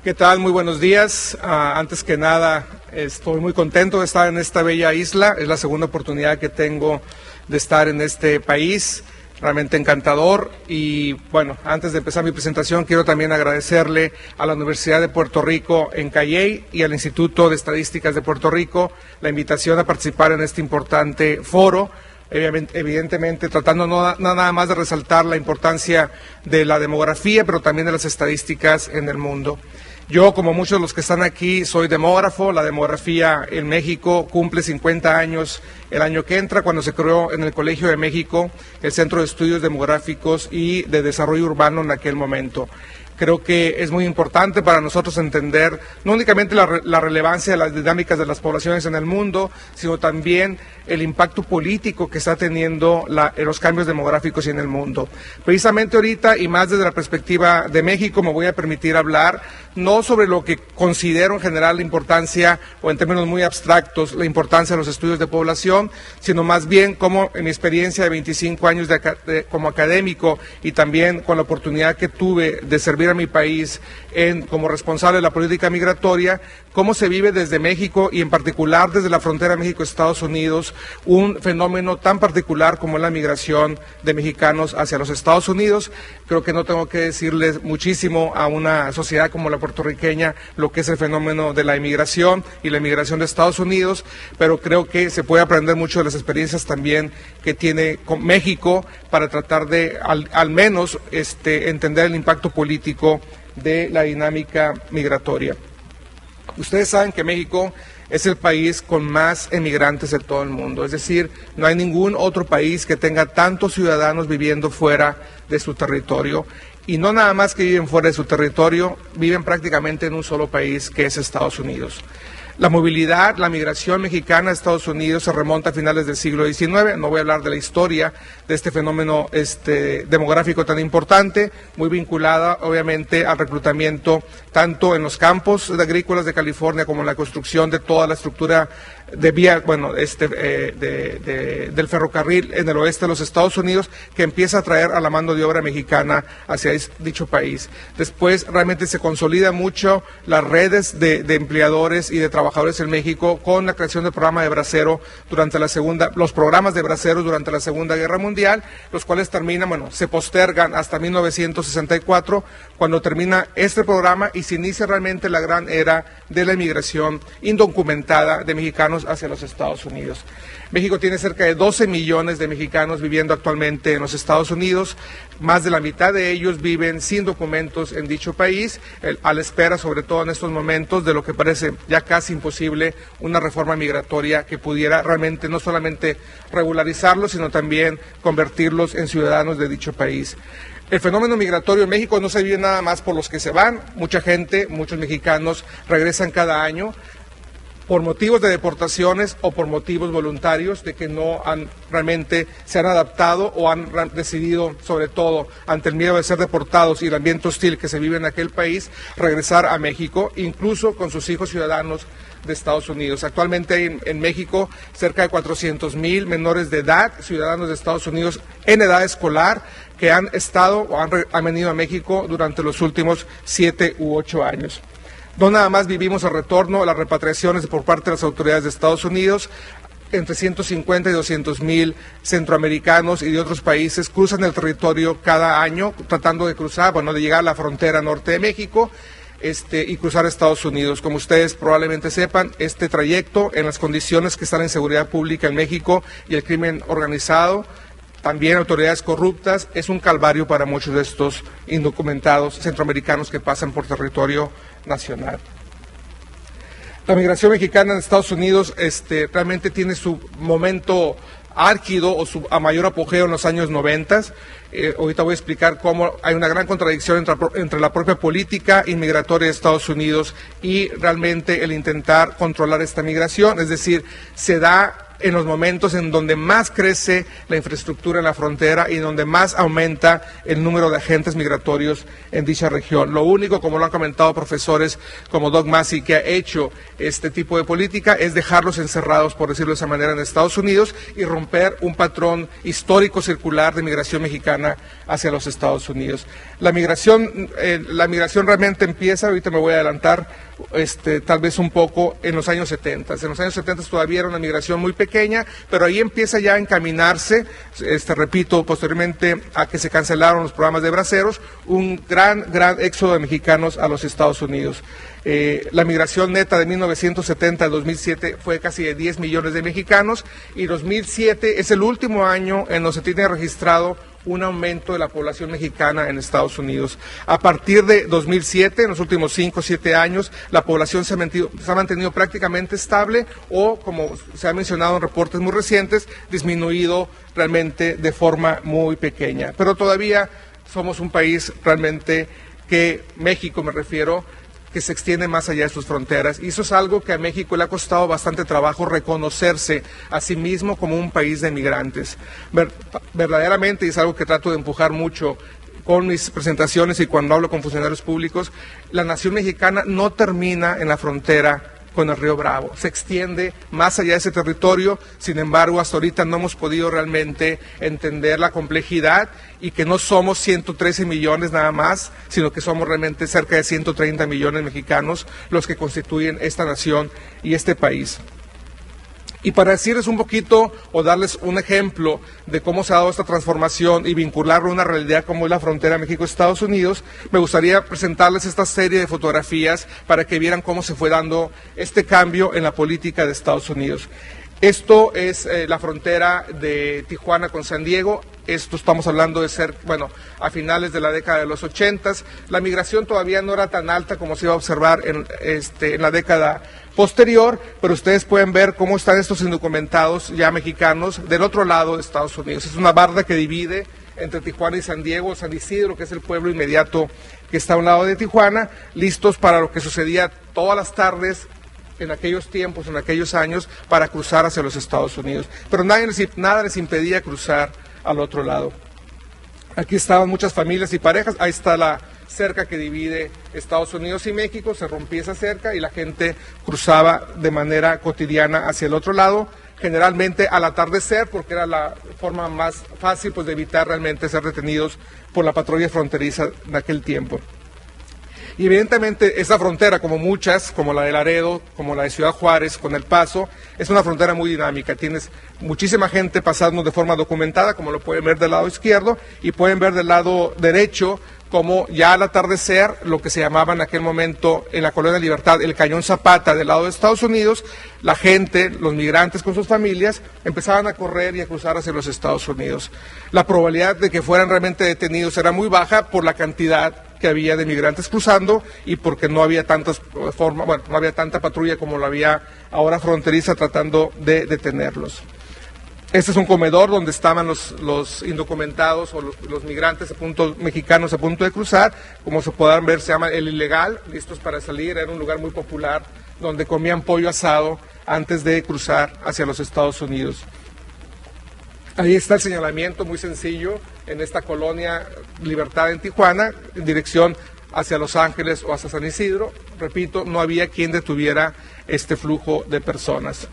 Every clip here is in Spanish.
¿Qué tal? Muy buenos días. Antes que nada, estoy muy contento de estar en esta bella isla. Es la segunda oportunidad que tengo de estar en este país. Realmente encantador. Y bueno, antes de empezar mi presentación, quiero también agradecerle a la Universidad de Puerto Rico en Cayey y al Instituto de Estadísticas de Puerto Rico la invitación a participar en este importante foro. Evidentemente tratando no nada más de resaltar la importancia de la demografía, pero también de las estadísticas en el mundo. Yo, como muchos de los que están aquí, soy demógrafo. La demografía en México cumple 50 años el año que entra, cuando se creó en el Colegio de México el Centro de Estudios Demográficos y de Desarrollo Urbano en aquel momento. Creo que es muy importante para nosotros entender no únicamente la relevancia de las dinámicas de las poblaciones en el mundo, sino también el impacto político que está teniendo los cambios demográficos en el mundo. Precisamente ahorita, y más desde la perspectiva de México, me voy a permitir hablar no sobre lo que considero en general la importancia, o en términos muy abstractos, la importancia de los estudios de población, sino más bien cómo en mi experiencia de 25 años como académico y también con la oportunidad que tuve de servir a mi país como responsable de la política migratoria, cómo se vive desde México y en particular desde la frontera México-Estados Unidos un fenómeno tan particular como la migración de mexicanos hacia los Estados Unidos. Creo que no tengo que decirles muchísimo a una sociedad como la puertorriqueña lo que es el fenómeno de la inmigración y la inmigración de Estados Unidos, pero creo que se puede aprender mucho de las experiencias también que tiene con México para tratar de al menos entender el impacto político de la dinámica migratoria. Ustedes saben que México es el país con más emigrantes de todo el mundo, es decir, no hay ningún otro país que tenga tantos ciudadanos viviendo fuera de su territorio, y no nada más que viven fuera de su territorio, viven prácticamente en un solo país, que es Estados Unidos. La movilidad, la migración mexicana a Estados Unidos se remonta a finales del siglo XIX. No voy a hablar de la historia de este fenómeno demográfico tan importante, muy vinculada obviamente al reclutamiento tanto en los campos agrícolas de California como en la construcción de toda la estructura de vía, del ferrocarril en el oeste de los Estados Unidos, que empieza a traer a la mano de obra mexicana hacia dicho país. Después realmente se consolida mucho las redes de empleadores y de trabajadores en México con la creación del programa de bracero los programas de braceros durante la Segunda Guerra Mundial, los cuales se postergan hasta 1964, cuando termina este programa y se inicia realmente la gran era de la inmigración indocumentada de mexicanos hacia los Estados Unidos. México tiene cerca de 12 millones de mexicanos viviendo actualmente en los Estados Unidos. Más de la mitad de ellos viven sin documentos en dicho país, a la espera, sobre todo en estos momentos, de lo que parece ya casi imposible, una reforma migratoria que pudiera realmente no solamente regularizarlos, sino también convertirlos en ciudadanos de dicho país. El fenómeno migratorio en México no se vive nada más por los que se van. Mucha gente, muchos mexicanos regresan cada año por motivos de deportaciones o por motivos voluntarios de que no realmente se han adaptado o han decidido, sobre todo ante el miedo de ser deportados y el ambiente hostil que se vive en aquel país, regresar a México, incluso con sus hijos ciudadanos de Estados Unidos. Actualmente hay en México cerca de 400,000 menores de edad, ciudadanos de Estados Unidos en edad escolar, que han estado o han venido a México durante los últimos 7 u 8 años. No nada más vivimos el retorno, las repatriaciones por parte de las autoridades de Estados Unidos. Entre 150 y 200,000 centroamericanos y de otros países cruzan el territorio cada año tratando de cruzar, de llegar a la frontera norte de México y cruzar a Estados Unidos. Como ustedes probablemente sepan, este trayecto, en las condiciones que están en seguridad pública en México y el crimen organizado, también autoridades corruptas, es un calvario para muchos de estos indocumentados centroamericanos que pasan por territorio nacional. La migración mexicana en Estados Unidos realmente tiene su momento álgido o a mayor apogeo en los años 90. Ahorita voy a explicar cómo hay una gran contradicción entre la propia política inmigratoria de Estados Unidos y realmente el intentar controlar esta migración. Es decir, se da en los momentos en donde más crece la infraestructura en la frontera y donde más aumenta el número de agentes migratorios en dicha región. Lo único, como lo han comentado profesores como Doug Massey, que ha hecho este tipo de política es dejarlos encerrados, por decirlo de esa manera, en Estados Unidos y romper un patrón histórico circular de migración mexicana hacia los Estados Unidos. La migración realmente empieza, ahorita me voy a adelantar, tal vez un poco en los años 70. En los años 70 todavía era una migración muy pequeña, pero ahí empieza ya a encaminarse, repito, posteriormente a que se cancelaron los programas de braceros, un gran éxodo de mexicanos a los Estados Unidos. La migración neta de 1970 al 2007 fue casi de 10 millones de mexicanos y 2007 es el último año en donde se tiene registrado un aumento de la población mexicana en Estados Unidos. A partir de 2007, en los últimos 5 o 7 años, la población se ha mantenido prácticamente estable o, como se ha mencionado en reportes muy recientes, disminuido realmente de forma muy pequeña. Pero todavía somos un país realmente que, México me refiero, que se extiende más allá de sus fronteras, y eso es algo que a México le ha costado bastante trabajo reconocerse a sí mismo como un país de migrantes. Verdaderamente, y es algo que trato de empujar mucho con mis presentaciones y cuando hablo con funcionarios públicos, la nación mexicana no termina en la frontera con el río Bravo, se extiende más allá de ese territorio. Sin embargo, hasta ahorita no hemos podido realmente entender la complejidad y que no somos 113 millones nada más, sino que somos realmente cerca de 130 millones mexicanos los que constituyen esta nación y este país. Y para decirles un poquito o darles un ejemplo de cómo se ha dado esta transformación y vincularlo a una realidad como es la frontera México-Estados Unidos, me gustaría presentarles esta serie de fotografías para que vieran cómo se fue dando este cambio en la política de Estados Unidos. Esto es la frontera de Tijuana con San Diego. Esto estamos hablando de ser, a finales de la década de los 80. La migración todavía no era tan alta como se iba a observar en la década posterior, pero ustedes pueden ver cómo están estos indocumentados ya mexicanos del otro lado de Estados Unidos. Es una barda que divide entre Tijuana y San Diego, San Isidro, que es el pueblo inmediato que está a un lado de Tijuana, listos para lo que sucedía todas las tardes en aquellos tiempos, en aquellos años, para cruzar hacia los Estados Unidos. Pero nada les impedía cruzar al otro lado. Aquí estaban muchas familias y parejas, ahí está la cerca que divide Estados Unidos y México, se rompía esa cerca y la gente cruzaba de manera cotidiana hacia el otro lado, generalmente al atardecer, porque era la forma más fácil de evitar realmente ser detenidos por la patrulla fronteriza de aquel tiempo. Y evidentemente esa frontera, como muchas, como la de Laredo, como la de Ciudad Juárez, con El Paso, es una frontera muy dinámica. Tienes muchísima gente pasando de forma documentada, como lo pueden ver del lado izquierdo, y pueden ver del lado derecho como ya al atardecer, lo que se llamaba en aquel momento en la Colonia Libertad, el Cañón Zapata del lado de Estados Unidos, la gente, los migrantes con sus familias, empezaban a correr y a cruzar hacia los Estados Unidos. La probabilidad de que fueran realmente detenidos era muy baja por la cantidad que había de migrantes cruzando y porque no había no había tanta patrulla como lo había ahora fronteriza tratando de detenerlos. Este es un comedor donde estaban los indocumentados o los migrantes mexicanos a punto de cruzar. Como se podrán ver, se llama El Ilegal, listos para salir. Era un lugar muy popular donde comían pollo asado antes de cruzar hacia los Estados Unidos. Ahí está el señalamiento muy sencillo en esta colonia Libertad en Tijuana, en dirección hacia Los Ángeles o hacia San Isidro. Repito, no había quien detuviera este flujo de personas.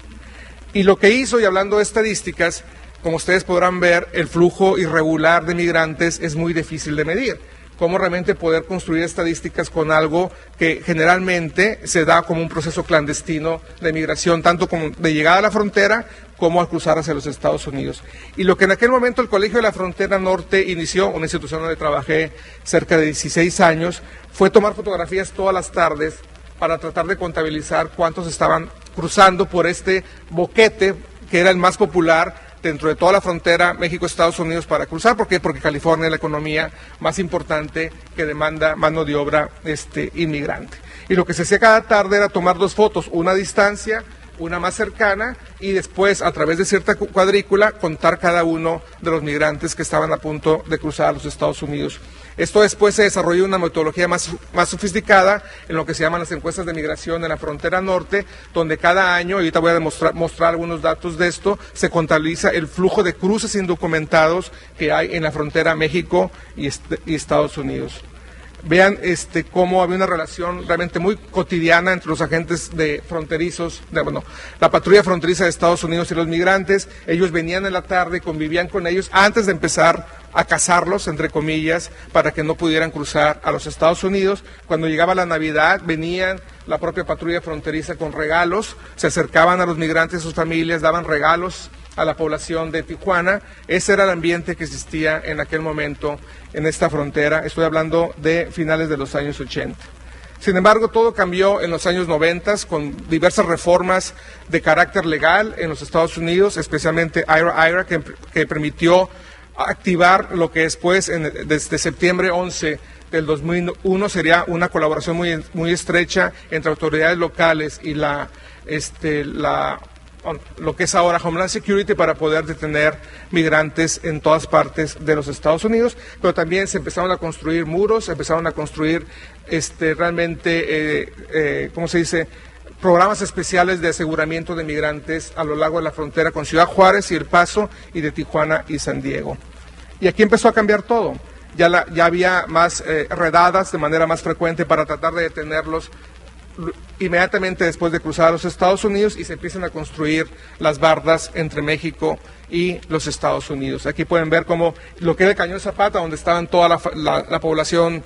Y lo que hizo, y hablando de estadísticas, como ustedes podrán ver, el flujo irregular de migrantes es muy difícil de medir. Cómo realmente poder construir estadísticas con algo que generalmente se da como un proceso clandestino de migración, tanto como de llegada a la frontera como al cruzar hacia los Estados Unidos. Y lo que en aquel momento el Colegio de la Frontera Norte inició, una institución donde trabajé cerca de 16 años, fue tomar fotografías todas las tardes para tratar de contabilizar cuántos estaban cruzando por este boquete, que era el más popular dentro de toda la frontera México-Estados Unidos para cruzar. ¿Por qué? Porque California es la economía más importante que demanda mano de obra inmigrante. Y lo que se hacía cada tarde era tomar dos fotos, una a distancia, una más cercana, y después, a través de cierta cuadrícula, contar cada uno de los migrantes que estaban a punto de cruzar a los Estados Unidos. Esto después se desarrolló una metodología más sofisticada en lo que se llaman las encuestas de migración en la frontera norte, donde cada año, y ahorita voy a mostrar algunos datos de esto, se contabiliza el flujo de cruces indocumentados que hay en la frontera México y Estados Unidos. Vean cómo había una relación realmente muy cotidiana entre los agentes fronterizos, la patrulla fronteriza de Estados Unidos y los migrantes. Ellos venían en la tarde, convivían con ellos antes de empezar a cazarlos, entre comillas, para que no pudieran cruzar a los Estados Unidos. Cuando llegaba la Navidad, venían la propia patrulla fronteriza con regalos, se acercaban a los migrantes y sus familias, daban regalos a la población de Tijuana. Ese era el ambiente que existía en aquel momento en esta frontera. Estoy hablando de finales de los años 80. Sin embargo, todo cambió en los años 90 con diversas reformas de carácter legal en los Estados Unidos, especialmente IRA, que permitió activar lo que después, desde septiembre 11 del 2001, sería una colaboración muy estrecha entre autoridades locales y lo que es ahora Homeland Security, para poder detener migrantes en todas partes de los Estados Unidos. Pero también se empezaron a construir muros, se empezaron a construir programas especiales de aseguramiento de migrantes a lo largo de la frontera con Ciudad Juárez y El Paso, y de Tijuana y San Diego. Y aquí empezó a cambiar todo. Ya había más redadas de manera más frecuente para tratar de detenerlos inmediatamente después de cruzar a los Estados Unidos, y se empiezan a construir las bardas entre México y los Estados Unidos. Aquí pueden ver cómo lo que era el Cañón Zapata, donde estaban toda la población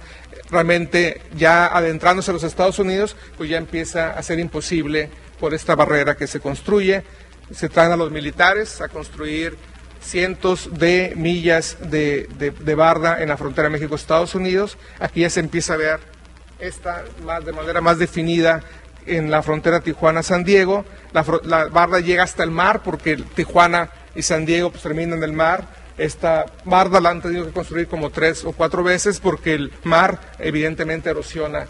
realmente ya adentrándose a los Estados Unidos, pues ya empieza a ser imposible por esta barrera que se construye. Se traen a los militares a construir cientos de millas de barda en la frontera México-Estados Unidos. Aquí ya se empieza a ver de manera más definida en la frontera Tijuana-San Diego. La barda llega hasta el mar, porque Tijuana y San Diego pues terminan en el mar. Esta barda la han tenido que construir como 3 o 4 veces, porque el mar evidentemente erosiona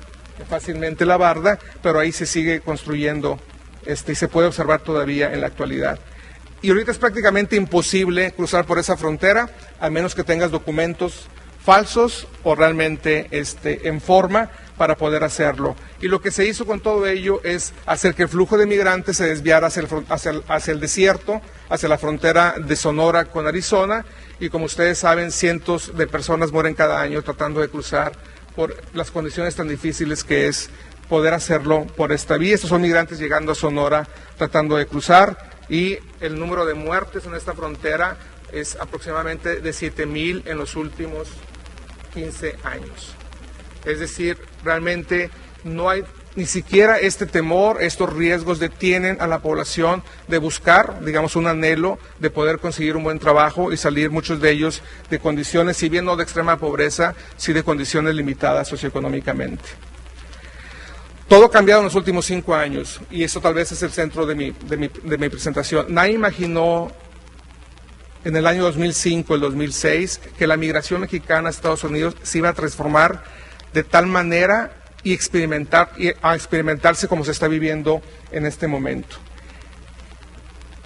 fácilmente la barda, pero ahí se sigue construyendo y se puede observar todavía en la actualidad. Y ahorita es prácticamente imposible cruzar por esa frontera, a menos que tengas documentos falsos o realmente en forma para poder hacerlo. Y lo que se hizo con todo ello es hacer que el flujo de migrantes se desviara hacia el desierto, hacia la frontera de Sonora con Arizona, y como ustedes saben, cientos de personas mueren cada año tratando de cruzar por las condiciones tan difíciles que es poder hacerlo por esta vía. Estos son migrantes llegando a Sonora tratando de cruzar, y el número de muertes en esta frontera es aproximadamente de 7,000 en los últimos 15 años. Es decir, realmente no hay ni siquiera este temor, estos riesgos detienen a la población de buscar, digamos, un anhelo de poder conseguir un buen trabajo y salir, muchos de ellos, de condiciones, si bien no de extrema pobreza, sí de condiciones limitadas socioeconómicamente. Todo ha cambiado en los últimos 5 años, y eso tal vez es el centro de mi presentación. Nadie imaginó en el año 2005, el 2006, que la migración mexicana a Estados Unidos se iba a transformar de tal manera y a experimentarse como se está viviendo en este momento.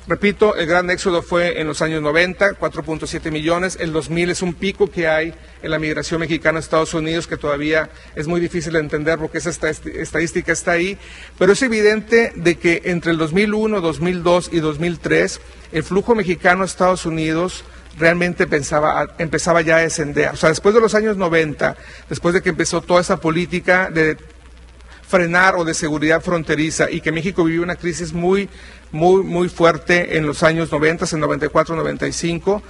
Repito, el gran éxodo fue en los años 90, 4.7 millones. El 2000 es un pico que hay en la migración mexicana a Estados Unidos, que todavía es muy difícil de entender porque esa estadística está ahí. Pero es evidente de que entre el 2001, 2002 y 2003, el flujo mexicano a Estados Unidos realmente empezaba ya a descender. O sea, después de los años 90, después de que empezó toda esa política de frenar o de seguridad fronteriza, y que México vivió una crisis muy fuerte en los años 90, en 94, 95,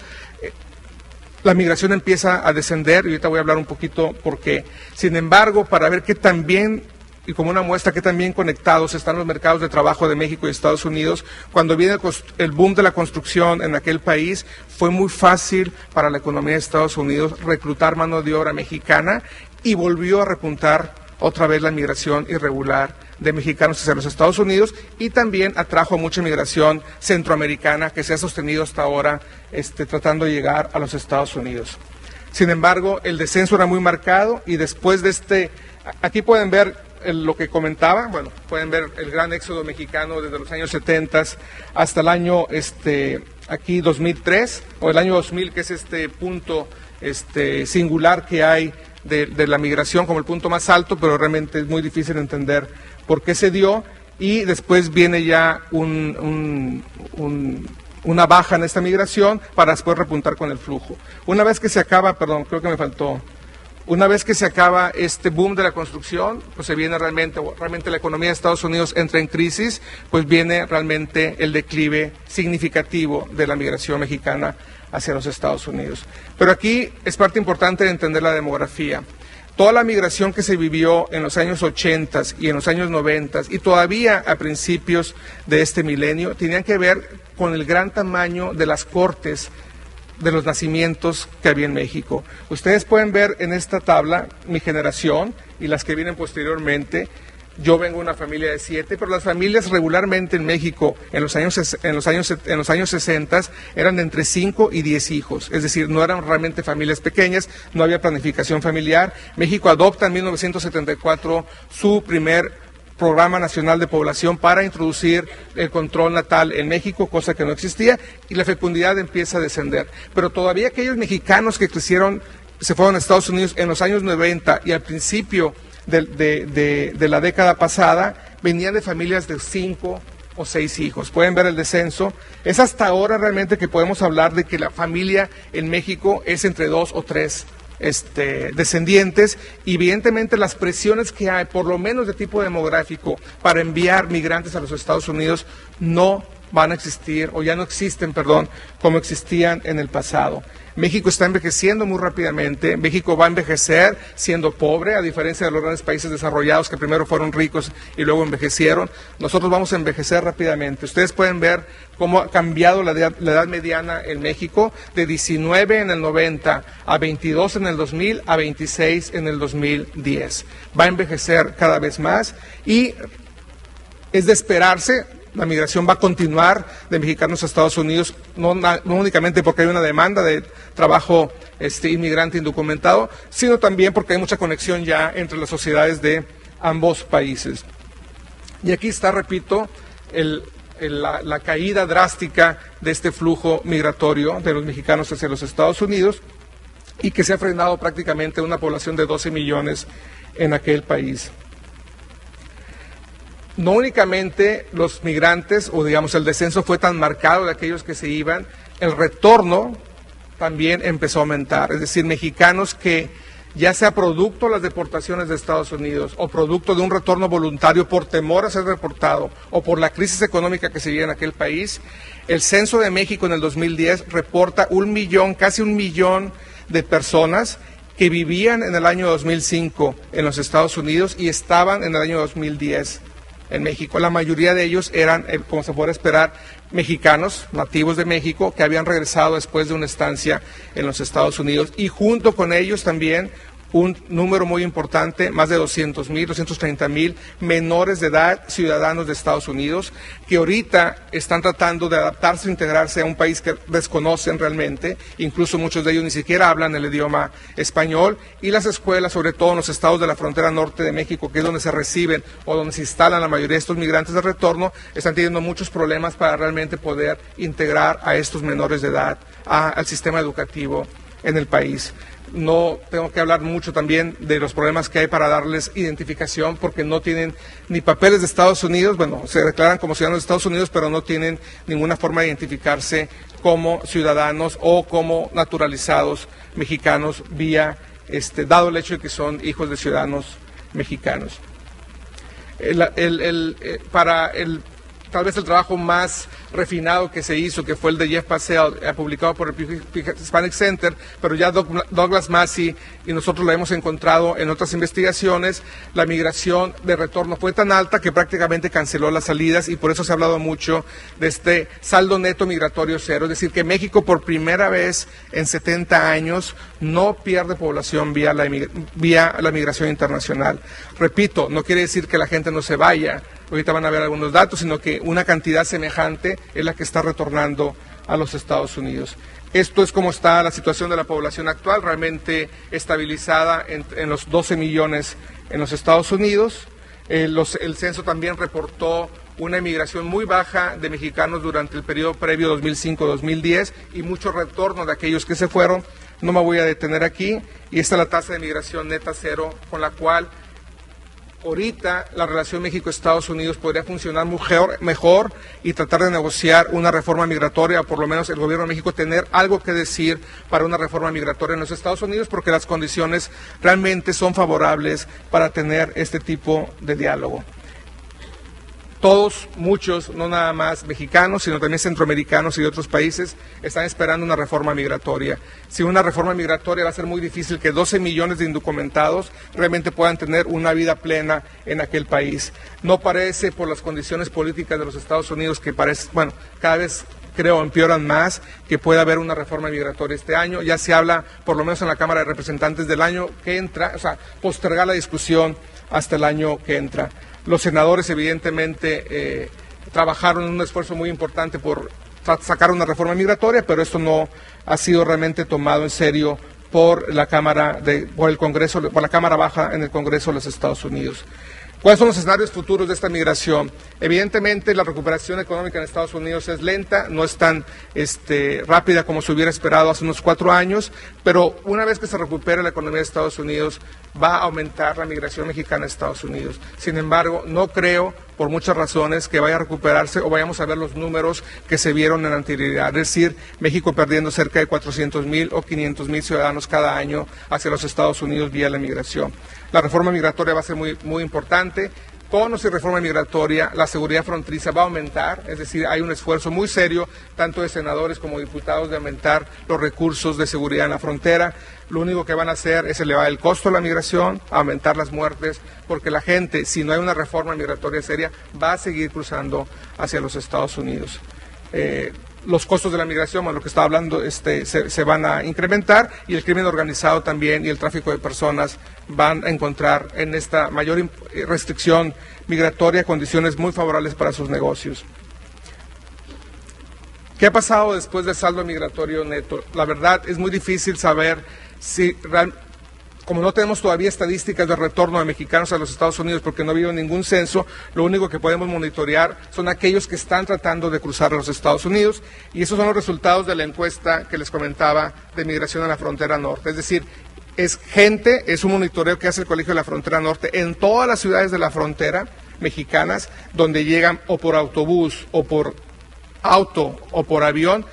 la migración empieza a descender, y ahorita voy a hablar un poquito por qué. Sin embargo, para ver qué tan bien, y como una muestra qué tan bien conectados están los mercados de trabajo de México y Estados Unidos, cuando viene el boom de la construcción en aquel país, fue muy fácil para la economía de Estados Unidos reclutar mano de obra mexicana, y volvió a repuntar otra vez la migración irregular de mexicanos hacia los Estados Unidos, y también atrajo mucha migración centroamericana que se ha sostenido hasta ahora tratando de llegar a los Estados Unidos. Sin embargo, el descenso era muy marcado, y después de aquí pueden ver lo que comentaba, bueno, pueden ver el gran éxodo mexicano desde los años 70 hasta el año aquí 2003, o el año 2000, que es este punto singular que hay de la migración como el punto más alto, pero realmente es muy difícil entender por qué se dio, y después viene ya una baja en esta migración para después repuntar con el flujo. Una vez que se acaba, perdón, creo que me faltó, una vez que se acaba este boom de la construcción, pues se viene realmente la economía de Estados Unidos entra en crisis, pues viene realmente el declive significativo de la migración mexicana hacia los Estados Unidos. Pero aquí es parte importante de entender la demografía. Toda la migración que se vivió en los años 80 y en los años 90 y todavía a principios de este milenio tenían que ver con el gran tamaño de las cortes de los nacimientos que había en México. Ustedes pueden ver en esta tabla mi generación y las que vienen posteriormente. Yo vengo de una familia de 7, pero las familias regularmente en México en los años 60 eran de entre 5 y 10 hijos, es decir, no eran realmente familias pequeñas, no había planificación familiar. México adopta en 1974 su primer Programa Nacional de Población para introducir el control natal en México, cosa que no existía, y la fecundidad empieza a descender. Pero todavía aquellos mexicanos que crecieron, se fueron a Estados Unidos en los años 90 y al principio de la década pasada, venían de familias de 5 o 6 hijos. Pueden ver el descenso. Es hasta ahora realmente que podemos hablar de que la familia en México es entre 2 o 3 descendientes, y evidentemente las presiones que hay, por lo menos de tipo demográfico, para enviar migrantes a los Estados Unidos no van a existir, o ya no existen, perdón, como existían en el pasado. México está envejeciendo muy rápidamente. México va a envejecer siendo pobre, a diferencia de los grandes países desarrollados que primero fueron ricos y luego envejecieron. Nosotros vamos a envejecer rápidamente. Ustedes pueden ver cómo ha cambiado la edad mediana en México, de 19 en el 90, a 22 en el 2000, a 26 en el 2010. Va a envejecer cada vez más y es de esperarse. La migración va a continuar de mexicanos a Estados Unidos, no únicamente porque hay una demanda de trabajo inmigrante indocumentado, sino también porque hay mucha conexión ya entre las sociedades de ambos países. Y aquí está, repito, la caída drástica de este flujo migratorio de los mexicanos hacia los Estados Unidos, y que se ha frenado prácticamente una población de 12 millones en aquel país. No únicamente los migrantes, o digamos el descenso fue tan marcado de aquellos que se iban, el retorno también empezó a aumentar. Es decir, mexicanos que, ya sea producto de las deportaciones de Estados Unidos o producto de un retorno voluntario por temor a ser deportado o por la crisis económica que se vivía en aquel país, el Censo de México en el 2010 reporta 1 millón, casi 1 millón de personas que vivían en el año 2005 en los Estados Unidos y estaban en el año 2010 en México. La mayoría de ellos eran, como se puede esperar, mexicanos, nativos de México, que habían regresado después de una estancia en los Estados Unidos, y junto con ellos también un número muy importante, más de 200,000, 230,000 menores de edad, ciudadanos de Estados Unidos, que ahorita están tratando de adaptarse o integrarse a un país que desconocen realmente, incluso muchos de ellos ni siquiera hablan el idioma español, y las escuelas, sobre todo en los estados de la frontera norte de México, que es donde se reciben o donde se instalan la mayoría de estos migrantes de retorno, están teniendo muchos problemas para realmente poder integrar a estos menores de edad al sistema educativo en el país. No tengo que hablar mucho también de los problemas que hay para darles identificación, porque no tienen ni papeles de Estados Unidos, bueno, se declaran como ciudadanos de Estados Unidos, pero no tienen ninguna forma de identificarse como ciudadanos o como naturalizados mexicanos dado el hecho de que son hijos de ciudadanos mexicanos. Tal vez el trabajo más refinado que se hizo, que fue el de Jeff Passell, publicado por el Hispanic Center, pero ya Douglas Massey y nosotros lo hemos encontrado en otras investigaciones. La migración de retorno fue tan alta que prácticamente canceló las salidas, y por eso se ha hablado mucho de este saldo neto migratorio cero, es decir, que México por primera vez en 70 años no pierde población vía la migración internacional. Repito, no quiere decir que la gente no se vaya, ahorita van a ver algunos datos, sino que una cantidad semejante es la que está retornando a los Estados Unidos. Esto es como está la situación de la población actual, realmente estabilizada en los 12 millones en los Estados Unidos. El censo también reportó una emigración muy baja de mexicanos durante el periodo previo 2005-2010 y mucho retorno de aquellos que se fueron. No me voy a detener aquí. Y esta es la tasa de migración neta cero, con la cual ahorita la relación México-Estados Unidos podría funcionar mejor y tratar de negociar una reforma migratoria, o por lo menos el gobierno de México tener algo que decir para una reforma migratoria en los Estados Unidos, porque las condiciones realmente son favorables para tener este tipo de diálogo. Todos, muchos, no nada más mexicanos, sino también centroamericanos y de otros países, están esperando una reforma migratoria. Sin una reforma migratoria va a ser muy difícil que 12 millones de indocumentados realmente puedan tener una vida plena en aquel país. No parece, por las condiciones políticas de los Estados Unidos, que parece, bueno, cada vez creo empeoran más, que pueda haber una reforma migratoria este año. Ya se habla, por lo menos en la Cámara de Representantes, del año que entra, o sea, postergar la discusión hasta el año que entra. Los senadores evidentemente trabajaron en un esfuerzo muy importante por sacar una reforma migratoria, pero esto no ha sido realmente tomado en serio por la Cámara por el Congreso, por la Cámara Baja en el Congreso de los Estados Unidos. ¿Cuáles son los escenarios futuros de esta migración? Evidentemente la recuperación económica en Estados Unidos es lenta, no es tan rápida como se hubiera esperado hace unos 4 años, pero una vez que se recupere la economía de Estados Unidos va a aumentar la migración mexicana a Estados Unidos. Sin embargo, no creo, por muchas razones, que vaya a recuperarse o vayamos a ver los números que se vieron en anterioridad, es decir, México perdiendo cerca de 400,000 o 500,000 ciudadanos cada año hacia los Estados Unidos vía la migración. La reforma migratoria va a ser muy importante. Con o sin reforma migratoria, la seguridad fronteriza va a aumentar, es decir, hay un esfuerzo muy serio, tanto de senadores como diputados, de aumentar los recursos de seguridad en la frontera. Lo único que van a hacer es elevar el costo de la migración, aumentar las muertes, porque la gente, si no hay una reforma migratoria seria, va a seguir cruzando hacia los Estados Unidos. Los costos de la migración, bueno, lo que estaba hablando, se van a incrementar, y el crimen organizado también y el tráfico de personas van a encontrar en esta mayor restricción migratoria condiciones muy favorables para sus negocios. ¿Qué ha pasado después del saldo migratorio neto? La verdad es muy difícil saber si como no tenemos todavía estadísticas de retorno de mexicanos a los Estados Unidos porque no ha habido ningún censo, lo único que podemos monitorear son aquellos que están tratando de cruzar a los Estados Unidos, y esos son los resultados de la encuesta que les comentaba de migración a la frontera norte. Es decir, es un monitoreo que hace el Colegio de la Frontera Norte en todas las ciudades de la frontera mexicanas, donde llegan o por autobús o por auto o por avión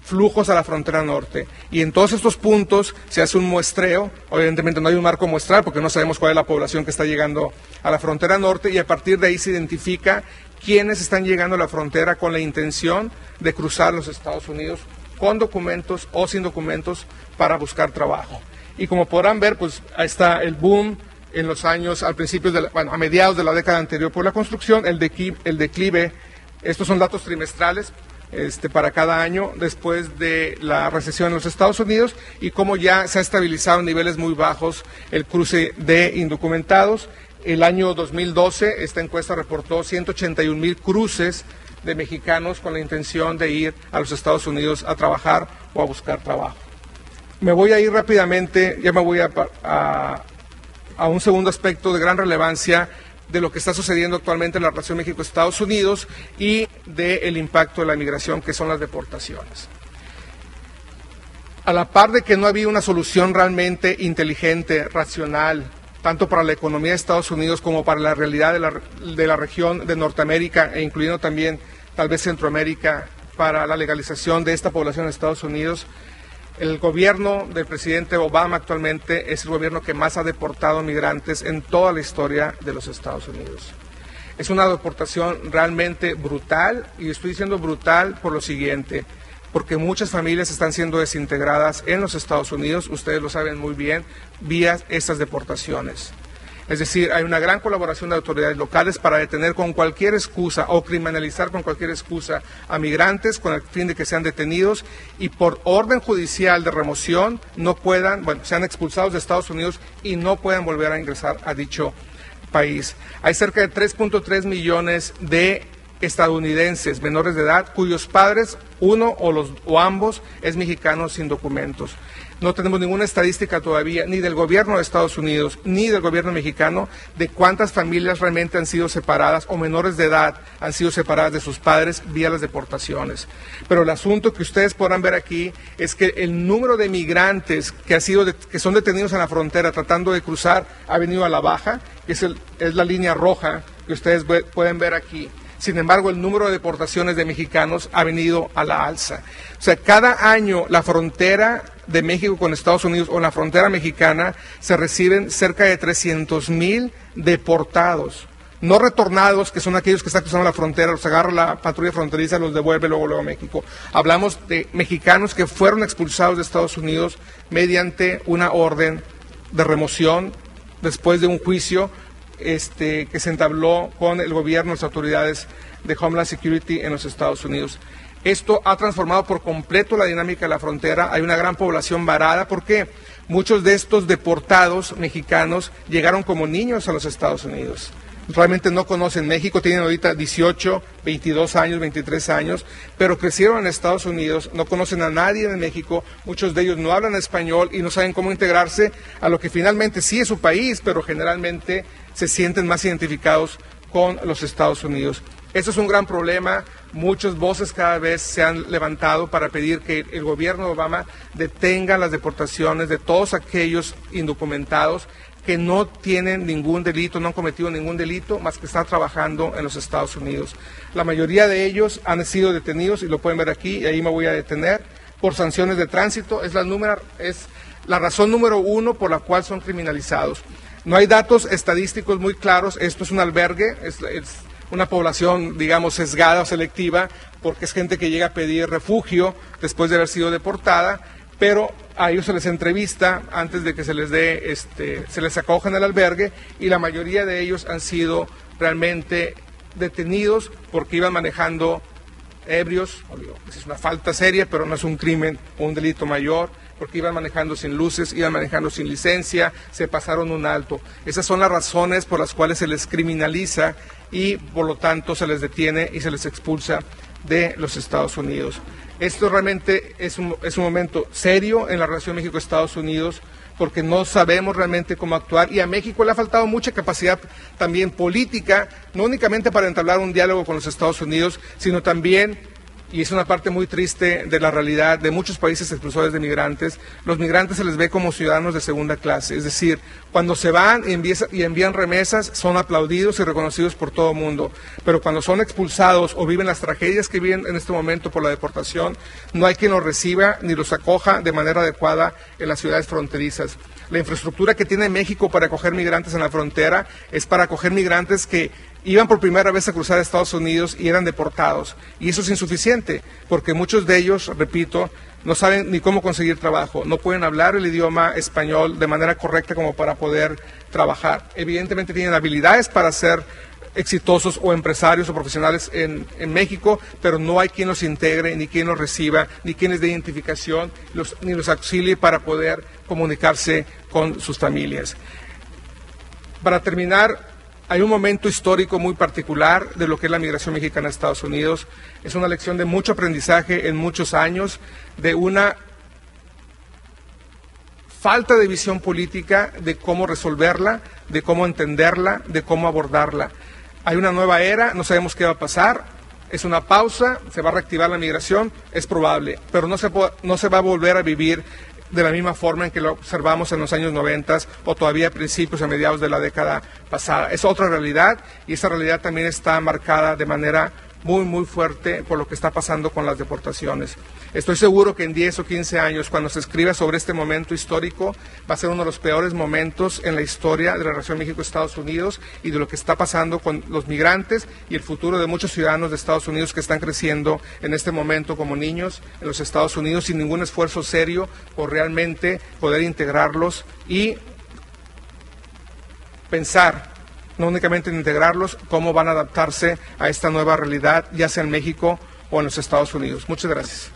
flujos a la frontera norte, y en todos estos puntos se hace un muestreo. Evidentemente no hay un marco muestral porque no sabemos cuál es la población que está llegando a la frontera norte, y a partir de ahí se identifica quiénes están llegando a la frontera con la intención de cruzar los Estados Unidos con documentos o sin documentos para buscar trabajo. Y como podrán ver, pues ahí está el boom en los años, a mediados de la década anterior por la construcción, el declive. Estos son datos trimestrales para cada año después de la recesión en los Estados Unidos, y cómo ya se ha estabilizado en niveles muy bajos el cruce de indocumentados. El año 2012 esta encuesta reportó 181,000 cruces de mexicanos con la intención de ir a los Estados Unidos a trabajar o a buscar trabajo. Me voy a ir rápidamente, ya me voy a un segundo aspecto de gran relevancia de lo que está sucediendo actualmente en la relación México-Estados Unidos y del impacto de la migración, que son las deportaciones. A la par de que no había una solución realmente inteligente, racional, tanto para la economía de Estados Unidos como para la realidad de la región de Norteamérica, e incluyendo también tal vez Centroamérica, para la legalización de esta población de Estados Unidos, el gobierno del presidente Obama actualmente es el gobierno que más ha deportado migrantes en toda la historia de los Estados Unidos. Es una deportación realmente brutal, y estoy diciendo brutal por lo siguiente, porque muchas familias están siendo desintegradas en los Estados Unidos, ustedes lo saben muy bien, vía estas deportaciones. Es decir, hay una gran colaboración de autoridades locales para detener con cualquier excusa o criminalizar con cualquier excusa a migrantes con el fin de que sean detenidos y por orden judicial de remoción sean expulsados de Estados Unidos y no puedan volver a ingresar a dicho país. Hay cerca de 3.3 millones de estadounidenses menores de edad cuyos padres, uno o ambos, es mexicano sin documentos. No tenemos ninguna estadística todavía, ni del gobierno de Estados Unidos, ni del gobierno mexicano, de cuántas familias realmente han sido separadas o menores de edad han sido separadas de sus padres vía las deportaciones. Pero el asunto que ustedes podrán ver aquí es que el número de migrantes que son detenidos en la frontera tratando de cruzar ha venido a la baja, que es la línea roja que ustedes pueden ver aquí. Sin embargo, el número de deportaciones de mexicanos ha venido a la alza. O sea, cada año la frontera de México con Estados Unidos o la frontera mexicana se reciben cerca de 300,000 deportados. No retornados, que son aquellos que están cruzando la frontera, los agarra la patrulla fronteriza, los devuelve luego a México. Hablamos de mexicanos que fueron expulsados de Estados Unidos mediante una orden de remoción después de un juicio que se entabló con el gobierno, las autoridades de Homeland Security en los Estados Unidos. Esto ha transformado por completo la dinámica de la frontera. Hay una gran población varada porque muchos de estos deportados mexicanos llegaron como niños a los Estados Unidos. Realmente no conocen México, tienen ahorita 18, 22 años, 23 años, pero crecieron en Estados Unidos, no conocen a nadie en México, muchos de ellos no hablan español y no saben cómo integrarse a lo que finalmente sí es su país, pero generalmente se sienten más identificados con los Estados Unidos. Esto es un gran problema, muchas voces cada vez se han levantado para pedir que el gobierno de Obama detenga las deportaciones de todos aquellos indocumentados que no tienen ningún delito, no han cometido ningún delito, más que están trabajando en los Estados Unidos. La mayoría de ellos han sido detenidos, y lo pueden ver aquí, y ahí me voy a detener, por sanciones de tránsito. Es la razón número 1 por la cual son criminalizados. No hay datos estadísticos muy claros, esto es un albergue, es una población, digamos, sesgada o selectiva, porque es gente que llega a pedir refugio después de haber sido deportada, pero a ellos se les entrevista antes de que se les acoja en el albergue, y la mayoría de ellos han sido realmente detenidos porque iban manejando ebrios. Es una falta seria, pero no es un crimen o un delito mayor, porque iban manejando sin luces, iban manejando sin licencia, se pasaron un alto. Esas son las razones por las cuales se les criminaliza y por lo tanto se les detiene y se les expulsa de los Estados Unidos. Esto realmente es un momento serio en la relación México-Estados Unidos, porque no sabemos realmente cómo actuar, y a México le ha faltado mucha capacidad también política, no únicamente para entablar un diálogo con los Estados Unidos, sino también, y es una parte muy triste de la realidad de muchos países expulsores de migrantes, los migrantes se les ve como ciudadanos de segunda clase, es decir, cuando se van y envían remesas son aplaudidos y reconocidos por todo el mundo, pero cuando son expulsados o viven las tragedias que viven en este momento por la deportación, no hay quien los reciba ni los acoja de manera adecuada en las ciudades fronterizas. La infraestructura que tiene México para acoger migrantes en la frontera es para acoger migrantes que iban por primera vez a cruzar a Estados Unidos y eran deportados. Y eso es insuficiente, porque muchos de ellos, repito, no saben ni cómo conseguir trabajo, no pueden hablar el idioma español de manera correcta como para poder trabajar. Evidentemente tienen habilidades para ser exitosos o empresarios o profesionales en México, pero no hay quien los integre, ni quien los reciba, ni quien les dé identificación, ni los auxilie para poder comunicarse con sus familias. Para terminar, hay un momento histórico muy particular de lo que es la migración mexicana a Estados Unidos. Es una lección de mucho aprendizaje en muchos años, de una falta de visión política de cómo resolverla, de cómo entenderla, de cómo abordarla. Hay una nueva era, no sabemos qué va a pasar, es una pausa, se va a reactivar la migración, es probable, pero no se va a volver a vivir de la misma forma en que lo observamos en los años 90 o todavía a principios, a mediados de la década pasada. Es otra realidad, y esa realidad también está marcada de manera muy, muy fuerte por lo que está pasando con las deportaciones. Estoy seguro que en 10 o 15 años, cuando se escriba sobre este momento histórico, va a ser uno de los peores momentos en la historia de la relación México-Estados Unidos y de lo que está pasando con los migrantes y el futuro de muchos ciudadanos de Estados Unidos que están creciendo en este momento como niños en los Estados Unidos sin ningún esfuerzo serio por realmente poder integrarlos y pensar no únicamente en integrarlos, cómo van a adaptarse a esta nueva realidad, ya sea en México o en los Estados Unidos. Muchas gracias.